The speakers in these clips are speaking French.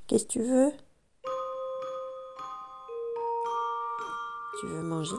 Qu'est-ce que tu veux? Tu veux manger?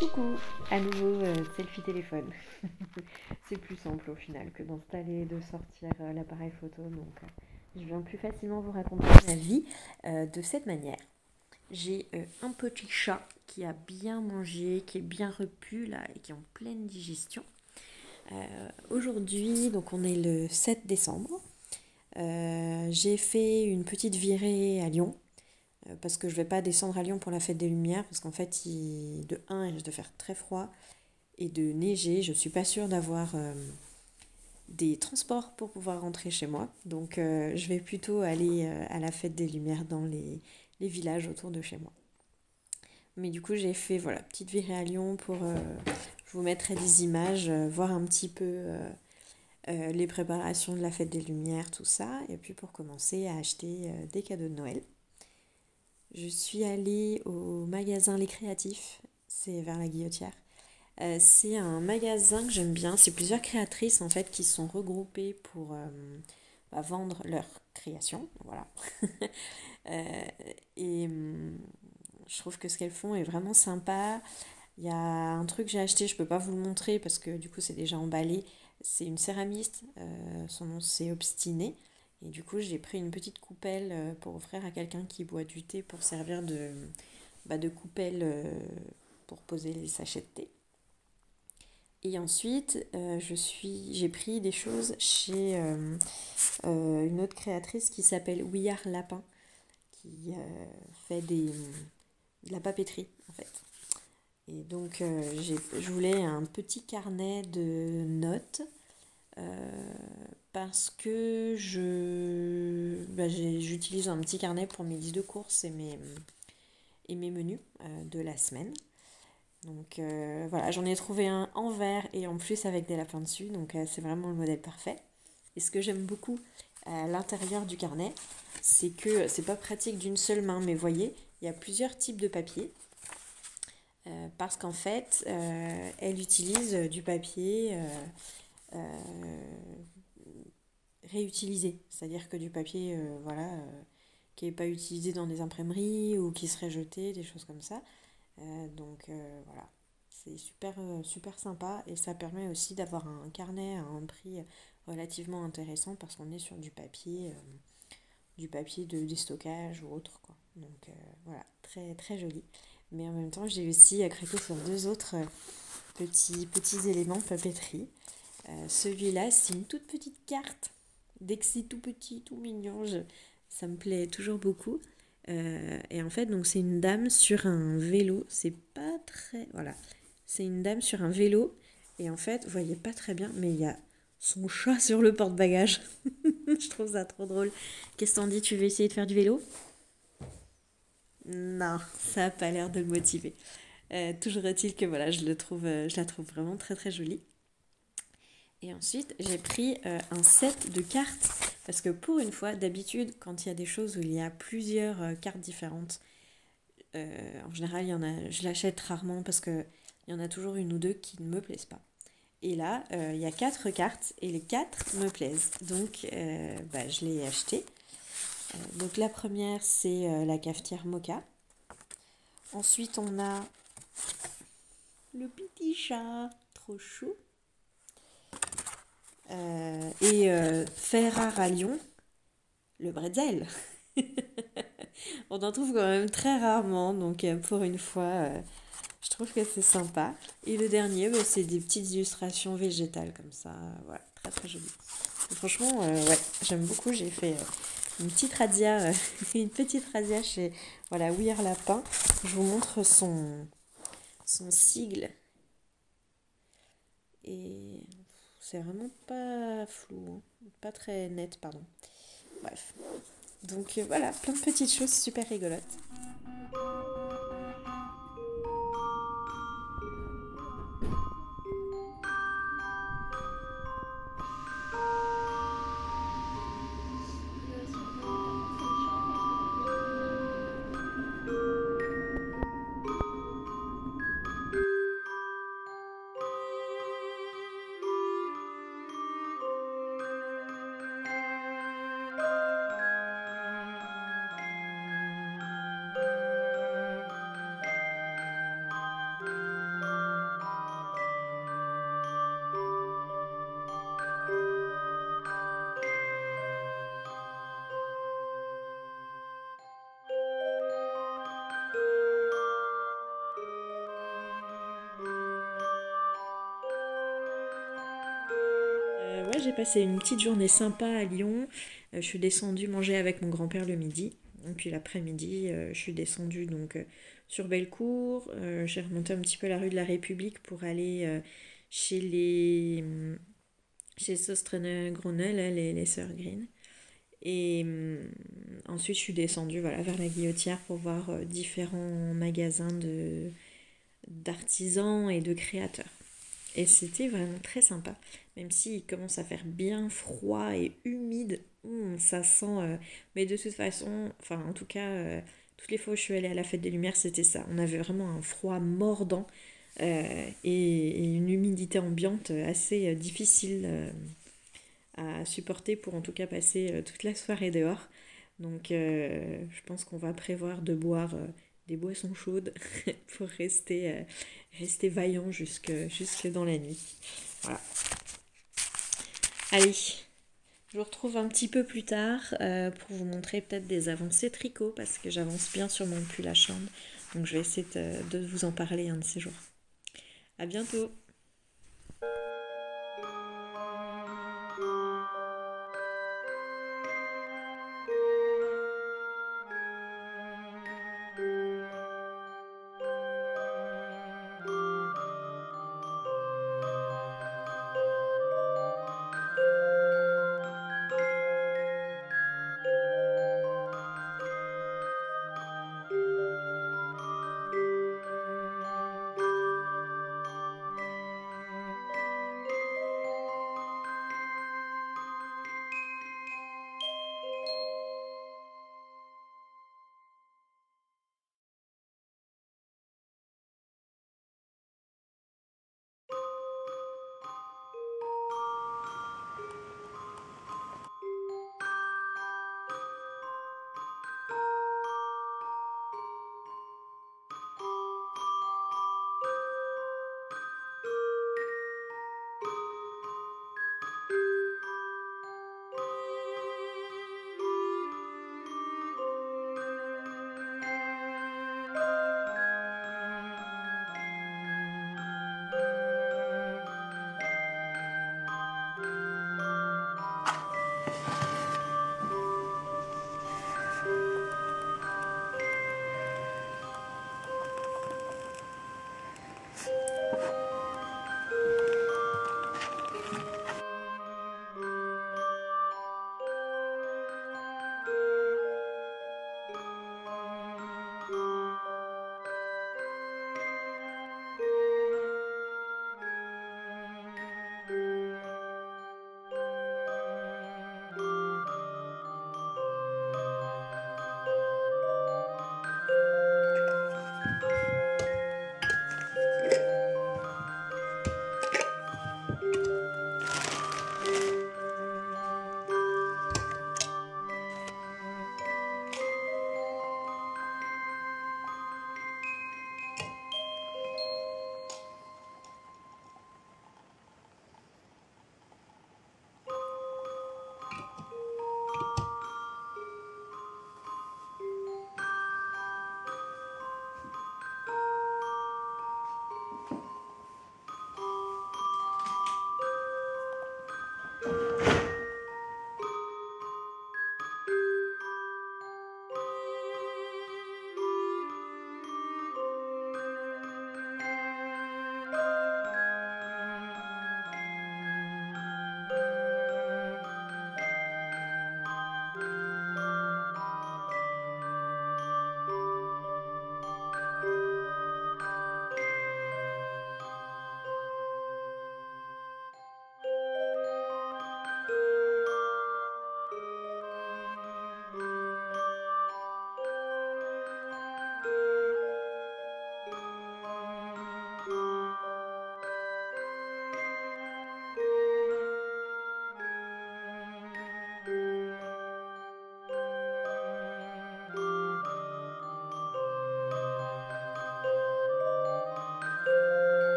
Coucou, à nouveau selfie téléphone. C'est plus simple au final que d'installer et de sortir l'appareil photo, donc je viens plus facilement vous raconter ma vie de cette manière. J'ai un petit chat qui a bien mangé, qui est bien repu là et qui est en pleine digestion. Aujourd'hui, donc on est le 7 décembre, j'ai fait une petite virée à Lyon parce que je vais pas descendre à Lyon pour la fête des Lumières parce qu'en fait, de un, il risque de faire très froid et de neiger. Je suis pas sûre d'avoir des transports pour pouvoir rentrer chez moi. Donc je vais plutôt aller à la fête des Lumières dans les villages autour de chez moi. Mais du coup, j'ai fait voilà, petite virée à Lyon pour... je vous mettrai des images, voir un petit peu les préparations de la fête des Lumières, tout ça. Et puis pour commencer à acheter des cadeaux de Noël. Je suis allée au magasin Les Créatifs, c'est vers la Guillotière. C'est un magasin que j'aime bien, c'est plusieurs créatrices en fait qui sont regroupées pour vendre leurs créations, voilà. Euh, et je trouve que ce qu'elles font est vraiment sympa. Il y a un truc que j'ai acheté, je peux pas vous le montrer parce que du coup c'est déjà emballé. C'est une céramiste, son nom c'est Obstiné. Et du coup j'ai pris une petite coupelle pour offrir à quelqu'un qui boit du thé pour servir de coupelle pour poser les sachets de thé. Et ensuite j'ai pris des choses chez une autre créatrice qui s'appelle Ouillard Lapin, qui fait de la papeterie en fait. Et donc, je voulais un petit carnet de notes parce que j'utilise un petit carnet pour mes listes de courses et mes menus de la semaine. Donc voilà, j'en ai trouvé un en verre et en plus avec des lapins dessus, donc c'est vraiment le modèle parfait. Et ce que j'aime beaucoup à l'intérieur du carnet, c'est que c'est pas pratique d'une seule main, mais voyez, il y a plusieurs types de papier. Parce qu'en fait, elle utilise du papier réutilisé. C'est-à-dire que du papier qui n'est pas utilisé dans des imprimeries ou qui serait jeté, des choses comme ça. Donc voilà, c'est super sympa et ça permet aussi d'avoir un carnet à un prix relativement intéressant parce qu'on est sur du papier de déstockage ou autre, quoi. Donc voilà, très joli. Mais en même temps, j'ai aussi craqué sur deux autres petits éléments de papeterie. Celui-là, c'est une toute petite carte. Dès que c'est tout petit, tout mignon, ça me plaît toujours beaucoup. Et en fait, donc c'est une dame sur un vélo. C'est pas très... Voilà. C'est une dame sur un vélo. Et en fait, vous voyez pas très bien, mais il y a son chat sur le porte-bagages. Je trouve ça trop drôle. Qu'est-ce que t'en dis? Tu veux essayer de faire du vélo? Non, ça n'a pas l'air de le motiver. Toujours est-il que voilà, je la trouve vraiment très jolie. Et ensuite, j'ai pris un set de cartes parce que pour une fois, d'habitude, quand il y a des choses où il y a plusieurs cartes différentes, en général, je l'achète rarement parce qu'il y en a toujours une ou deux qui ne me plaisent pas. Et là, il y a 4 cartes et les 4 me plaisent. Donc, je l'ai acheté. Donc, la première, c'est la cafetière Mocha. Ensuite, on a le petit chat, trop chou. Fait rare à Lyon, le bretzel. On en trouve quand même très rarement, donc pour une fois, je trouve que c'est sympa. Et le dernier, c'est des petites illustrations végétales comme ça, voilà, très joli. Et franchement, ouais, j'aime beaucoup. J'ai fait une petite razzia, une petite razzia chez voilà, Ouillard Lapin. Je vous montre son sigle. Et c'est vraiment pas flou, hein. Pas très net, pardon. Bref. Donc voilà, plein de petites choses super rigolotes. Ouais, j'ai passé une petite journée sympa à Lyon. Je suis descendue manger avec mon grand-père le midi. Et puis l'après-midi, je suis descendue donc sur Bellecour. J'ai remonté un petit peu la rue de la République pour aller chez chez Söstrene Grone, là, les sœurs Green. Et ensuite, je suis descendue voilà, vers la Guillotière pour voir différents magasins d'artisans et de créateurs. Et c'était vraiment très sympa. Même s'il commence à faire bien froid et humide, ça sent. Mais de toute façon, enfin en tout cas, toutes les fois où je suis allée à la Fête des Lumières, c'était ça. On avait vraiment un froid mordant et une humidité ambiante assez difficile à supporter pour en tout cas passer toute la soirée dehors. Donc je pense qu'on va prévoir de boire des boissons chaudes pour rester vaillant jusque dans la nuit. Voilà. Allez, je vous retrouve un petit peu plus tard pour vous montrer peut-être des avancées tricot parce que j'avance bien sur mon pull à chambre. Donc je vais essayer de vous en parler un de ces jours. À bientôt!